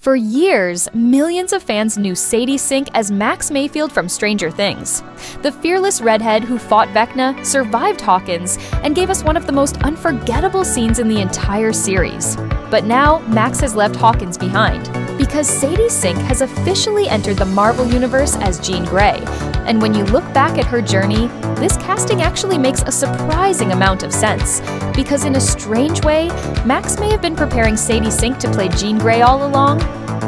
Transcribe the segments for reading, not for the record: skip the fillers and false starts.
For years, millions of fans knew Sadie Sink as Max Mayfield from Stranger Things. The fearless redhead who fought Vecna, survived Hawkins, and gave us one of the most unforgettable scenes in the entire series. But now, Max has left Hawkins behind, because Sadie Sink has officially entered the Marvel Universe as Jean Grey. And when you look back at her journey, this casting actually makes a surprising amount of sense. Because in a strange way, Max may have been preparing Sadie Sink to play Jean Grey all along.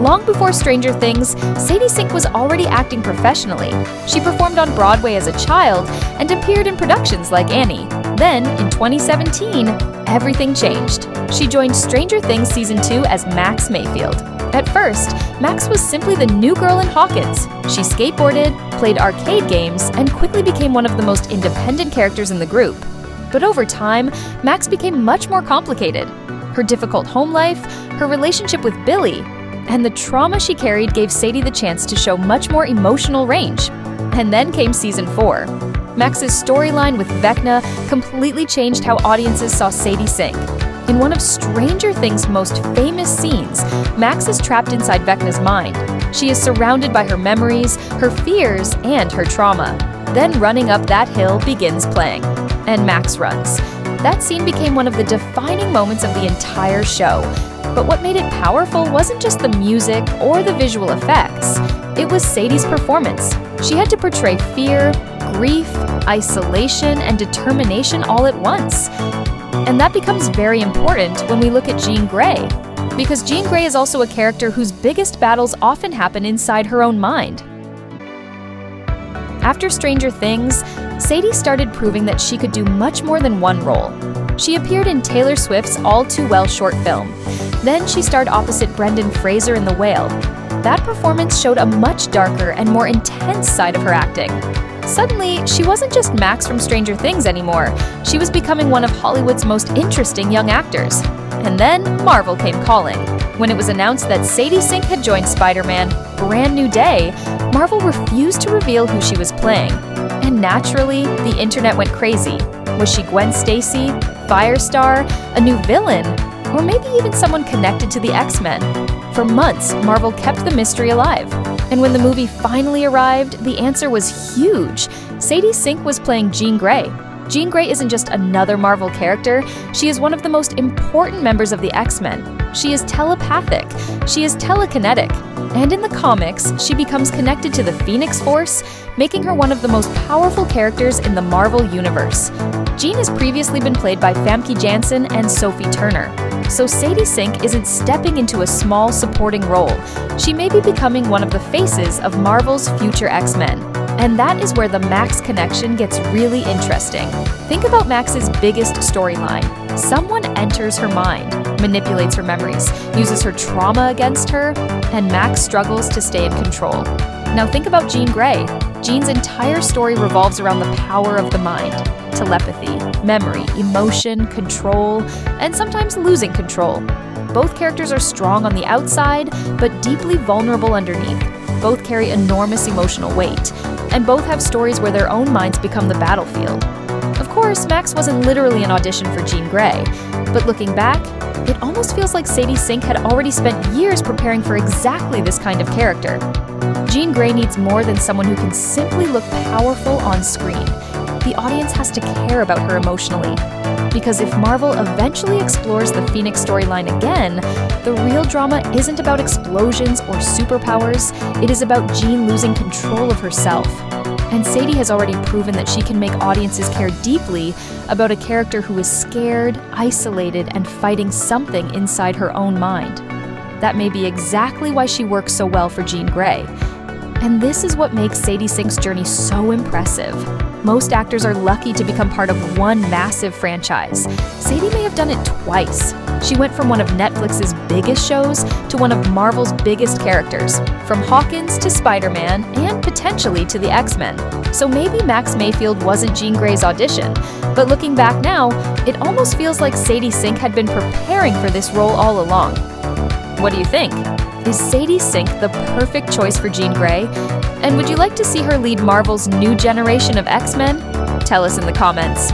Long before Stranger Things, Sadie Sink was already acting professionally. She performed on Broadway as a child and appeared in productions like Annie. Then, in 2017, everything changed. She joined Stranger Things Season 2 as Max Mayfield. At first, Max was simply the new girl in Hawkins. She skateboarded, played arcade games, and quickly became one of the most independent characters in the group. But over time, Max became much more complicated. Her difficult home life, her relationship with Billy, and the trauma she carried gave Sadie the chance to show much more emotional range. And then came Season 4. Max's storyline with Vecna completely changed how audiences saw Sadie Sink. In one of Stranger Things' most famous scenes, Max is trapped inside Vecna's mind. She is surrounded by her memories, her fears, and her trauma. Then running up that hill begins playing, and Max runs. That scene became one of the defining moments of the entire show. But what made it powerful wasn't just the music or the visual effects. It was Sadie's performance. She had to portray fear, grief, isolation, and determination all at once. And that becomes very important when we look at Jean Grey, because Jean Grey is also a character whose biggest battles often happen inside her own mind. After Stranger Things, Sadie started proving that she could do much more than one role. She appeared in Taylor Swift's All Too Well short film. Then she starred opposite Brendan Fraser in The Whale. That performance showed a much darker and more intense side of her acting. Suddenly, she wasn't just Max from Stranger Things anymore. She was becoming one of Hollywood's most interesting young actors. And then Marvel came calling. When it was announced that Sadie Sink had joined Spiderman, Brand New Day, Marvel refused to reveal who she was playing. And naturally, the internet went crazy. Was she Gwen Stacy, Firestar, a new villain, or maybe even someone connected to the X-Men? For months, Marvel kept the mystery alive. And when the movie finally arrived, the answer was huge. Sadie Sink was playing Jean Grey. Jean Grey isn't just another Marvel character, she is one of the most important members of the X-Men. She is telepathic, she is telekinetic, and in the comics, she becomes connected to the Phoenix Force, making her one of the most powerful characters in the Marvel Universe. Jean has previously been played by Famke Janssen and Sophie Turner. So Sadie Sink isn't stepping into a small supporting role. She may be becoming one of the faces of Marvel's future X-Men. And that is where the Max connection gets really interesting. Think about Max's biggest storyline. Someone enters her mind, manipulates her memories, uses her trauma against her, and Max struggles to stay in control. Now think about Jean Grey. Jean's entire story revolves around the power of the mind. Telepathy, memory, emotion, control, and sometimes losing control. Both characters are strong on the outside, but deeply vulnerable underneath. Both carry enormous emotional weight, and both have stories where their own minds become the battlefield. Of course, Max wasn't literally an audition for Jean Grey, but looking back, it almost feels like Sadie Sink had already spent years preparing for exactly this kind of character. Jean Grey needs more than someone who can simply look powerful on screen. The audience has to care about her emotionally. Because if Marvel eventually explores the Phoenix storyline again, the real drama isn't about explosions or superpowers, it is about Jean losing control of herself. And Sadie has already proven that she can make audiences care deeply about a character who is scared, isolated, and fighting something inside her own mind. That may be exactly why she works so well for Jean Grey. And this is what makes Sadie Sink's journey so impressive. Most actors are lucky to become part of one massive franchise. Sadie may have done it twice. She went from one of Netflix's biggest shows to one of Marvel's biggest characters, from Hawkins to Spiderman, and potentially to the X-Men. So maybe Max Mayfield wasn't Jean Grey's audition, but looking back now, it almost feels like Sadie Sink had been preparing for this role all along. What do you think? Is Sadie Sink the perfect choice for Jean Grey? And would you like to see her lead Marvel's new generation of X-Men? Tell us in the comments.